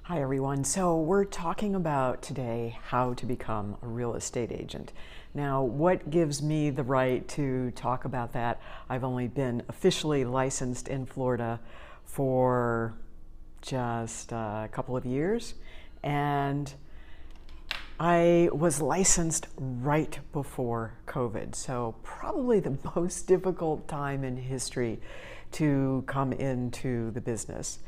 Hi everyone. So we're talking about today how to become a real estate agent. Now, what gives me the right to talk about that? I've only been officially licensed in Florida for just a couple of years, and I was licensed right before COVID, so probably the most difficult time in history to come into the business.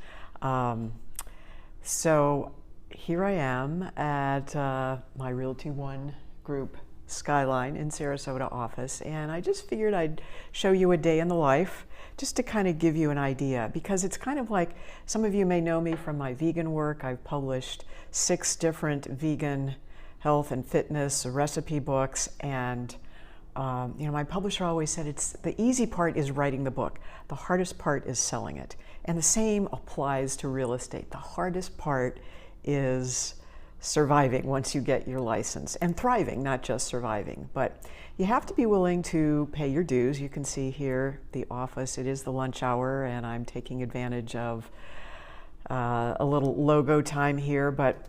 So here I am at my Realty ONE Group Skyline in Sarasota office, and I just figured I'd show you a day in the life just to kind of give you an idea, because it's kind of like, some of you may know me from my vegan work. I've published 6 different vegan health and fitness recipe books, and my publisher always said the easy part is writing the book. The hardest part is selling it. And the same applies to real estate. The hardest part is surviving once you get your license, and thriving, not just surviving. But you have to be willing to pay your dues. You can see here the office. It is the lunch hour, and I'm taking advantage of a little logo time here. But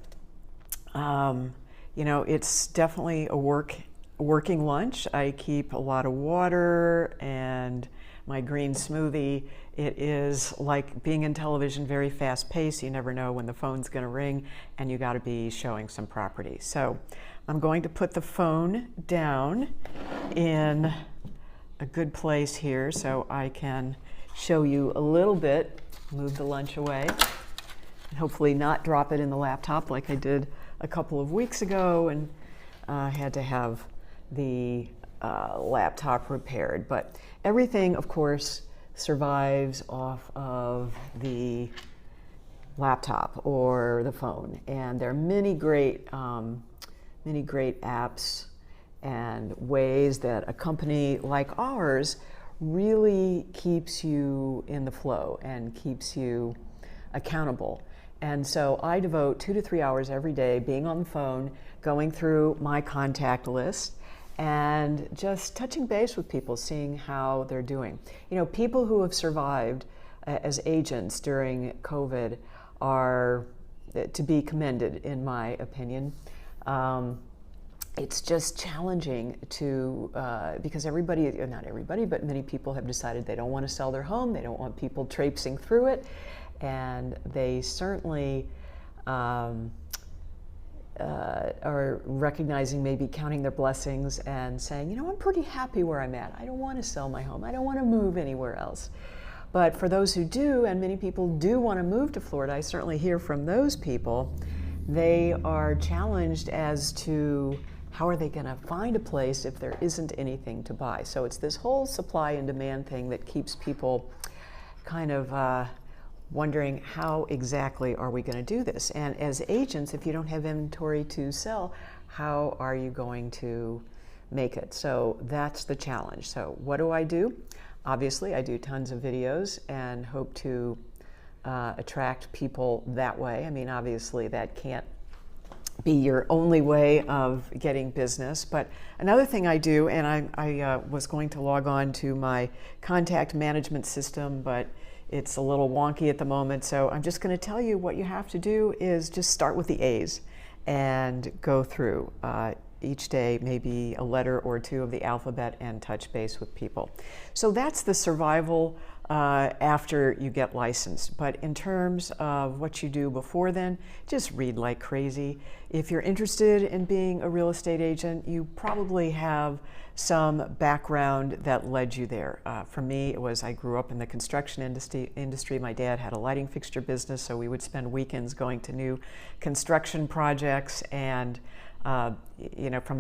it's definitely a working lunch. I keep a lot of water and my green smoothie. It is like being in television, very fast paced. You never know when the phone's going to ring, and you got to be showing some property. So I'm going to put the phone down in a good place here so I can show you a little bit, move the lunch away, and hopefully not drop it in the laptop like I did a couple of weeks ago, and had to have the laptop repaired. But everything, of course, survives off of the laptop or the phone, and there are many great apps and ways that a company like ours really keeps you in the flow and keeps you accountable. And so I devote 2 to 3 hours every day being on the phone, going through my contact list, and just touching base with people, seeing how they're doing. People who have survived as agents during COVID are to be commended, in my opinion. It's just challenging because not everybody, but many people have decided they don't want to sell their home. They don't want people traipsing through it. And they certainly are recognizing, maybe counting their blessings and saying, I'm pretty happy where I'm at. I don't want to sell my home. I don't want to move anywhere else. But for those who do, and many people do want to move to Florida, I certainly hear from those people, they are challenged as to how are they going to find a place if there isn't anything to buy. So it's this whole supply and demand thing that keeps people kind of wondering, how exactly are we going to do this? And as agents, if you don't have inventory to sell, how are you going to make it? So that's the challenge. So what do? Obviously, I do tons of videos and hope to attract people that way. I mean, obviously, that can't be your only way of getting business. But another thing I do, and I was going to log on to my contact management system, but it's a little wonky at the moment, so I'm just going to tell you what you have to do is just start with the A's and go through each day, maybe a letter or 2 of the alphabet, and touch base with people. So that's the survival after you get licensed. But in terms of what you do before then, just read like crazy. If you're interested in being a real estate agent, you probably have some background that led you there. For me, I grew up in the construction industry. My dad had a lighting fixture business, so we would spend weekends going to new construction projects, and from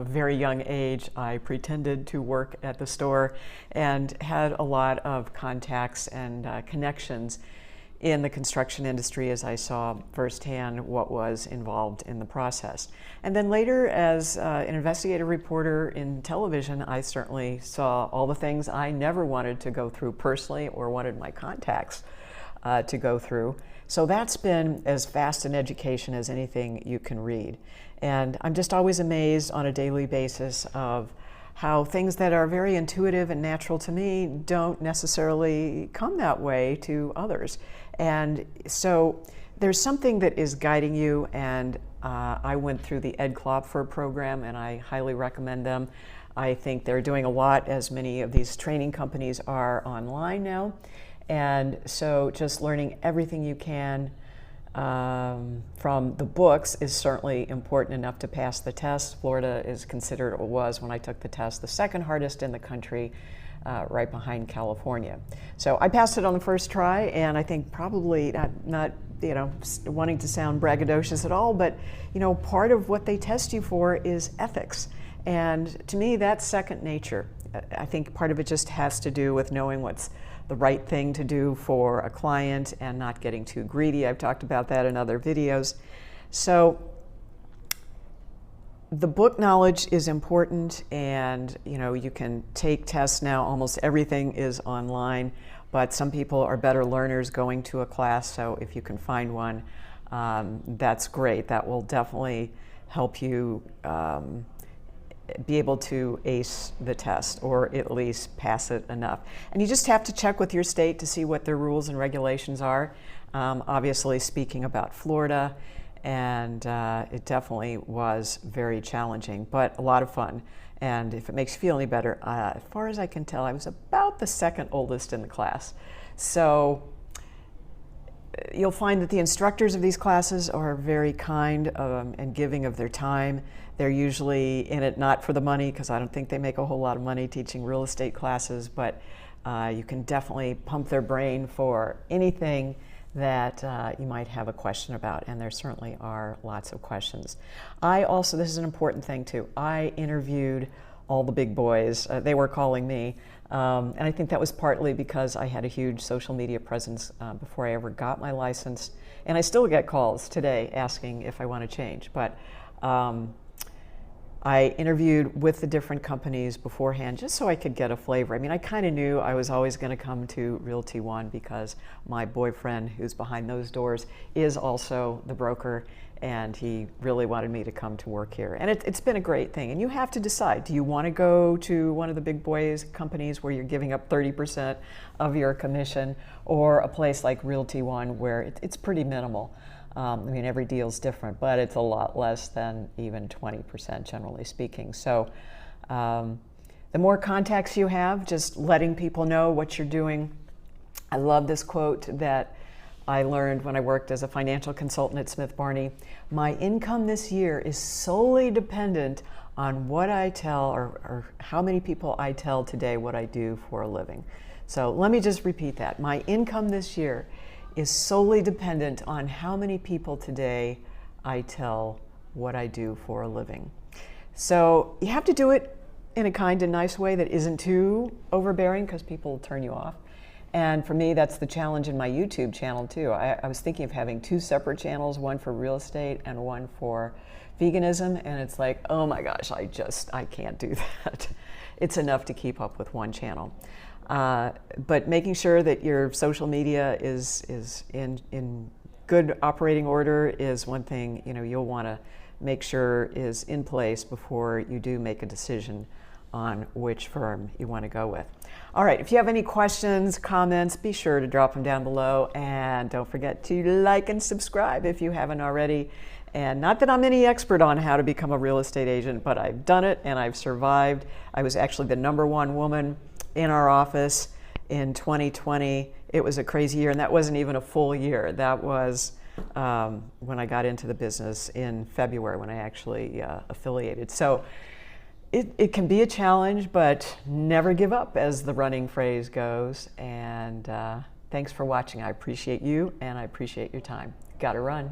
a very young age, I pretended to work at the store and had a lot of contacts and connections in the construction industry as I saw firsthand what was involved in the process. And then later, as an investigative reporter in television, I certainly saw all the things I never wanted to go through personally, or wanted my contacts to go through. So that's been as vast an education as anything you can read. And I'm just always amazed on a daily basis of how things that are very intuitive and natural to me don't necessarily come that way to others. And so there's something that is guiding you, and I went through the Ed Klopfer program, and I highly recommend them. I think they're doing a lot, as many of these training companies are online now. And so just learning everything you can from the books is certainly important enough to pass the test. Florida is considered, or was when I took the test, the second hardest in the country, right behind California. So I passed it on the first try, and I think probably not wanting to sound braggadocious at all, but part of what they test you for is ethics. And to me, that's second nature. I think part of it just has to do with knowing what's the right thing to do for a client and not getting too greedy. I've talked about that in other videos. So the book knowledge is important, and you can take tests now. Almost everything is online, but some people are better learners going to a class, so if you can find one, that's great. That will definitely help you be able to ace the test, or at least pass it enough. And you just have to check with your state to see what their rules and regulations are. Obviously, speaking about Florida, and it definitely was very challenging, but a lot of fun. And if it makes you feel any better, as far as I can tell, I was about the second oldest in the class. So you'll find that the instructors of these classes are very kind and giving of their time. They're usually in it not for the money, because I don't think they make a whole lot of money teaching real estate classes, but you can definitely pump their brain for anything that you might have a question about, and there certainly are lots of questions. I also, this is an important thing too, I interviewed all the big boys. They were calling me, and I think that was partly because I had a huge social media presence before I ever got my license, and I still get calls today asking if I want to change, but I interviewed with the different companies beforehand just so I could get a flavor. I mean, I kind of knew I was always going to come to Realty One because my boyfriend, who's behind those doors, is also the broker, and he really wanted me to come to work here. And it's been a great thing. And you have to decide, do you want to go to one of the big boys companies where you're giving up 30% of your commission, or a place like Realty One where it's pretty minimal? I mean, every deal's different, but it's a lot less than even 20%, generally speaking. So the more contacts you have, just letting people know what you're doing. I love this quote that I learned when I worked as a financial consultant at Smith Barney. My income this year is solely dependent on what I tell, or how many people I tell today what I do for a living. So let me just repeat that. My income this year is solely dependent on how many people today I tell what I do for a living. So you have to do it in a kind and nice way that isn't too overbearing, because people will turn you off. And for me, that's the challenge in my YouTube channel too. I was thinking of having two separate channels, one for real estate and one for veganism, and it's like, oh my gosh, I can't do that. It's enough to keep up with one channel. But making sure that your social media is in good operating order is one thing you'll want to make sure is in place before you do make a decision on which firm you want to go with. All right, if you have any questions, comments, be sure to drop them down below, and don't forget to like and subscribe if you haven't already. And not that I'm any expert on how to become a real estate agent, but I've done it and I've survived. I was actually the #1 woman in our office in 2020. It was a crazy year, and that wasn't even a full year. That was when I got into the business in February, when I actually affiliated. So it can be a challenge, but never give up, as the running phrase goes. And thanks for watching. I appreciate you, and I appreciate your time. Gotta run.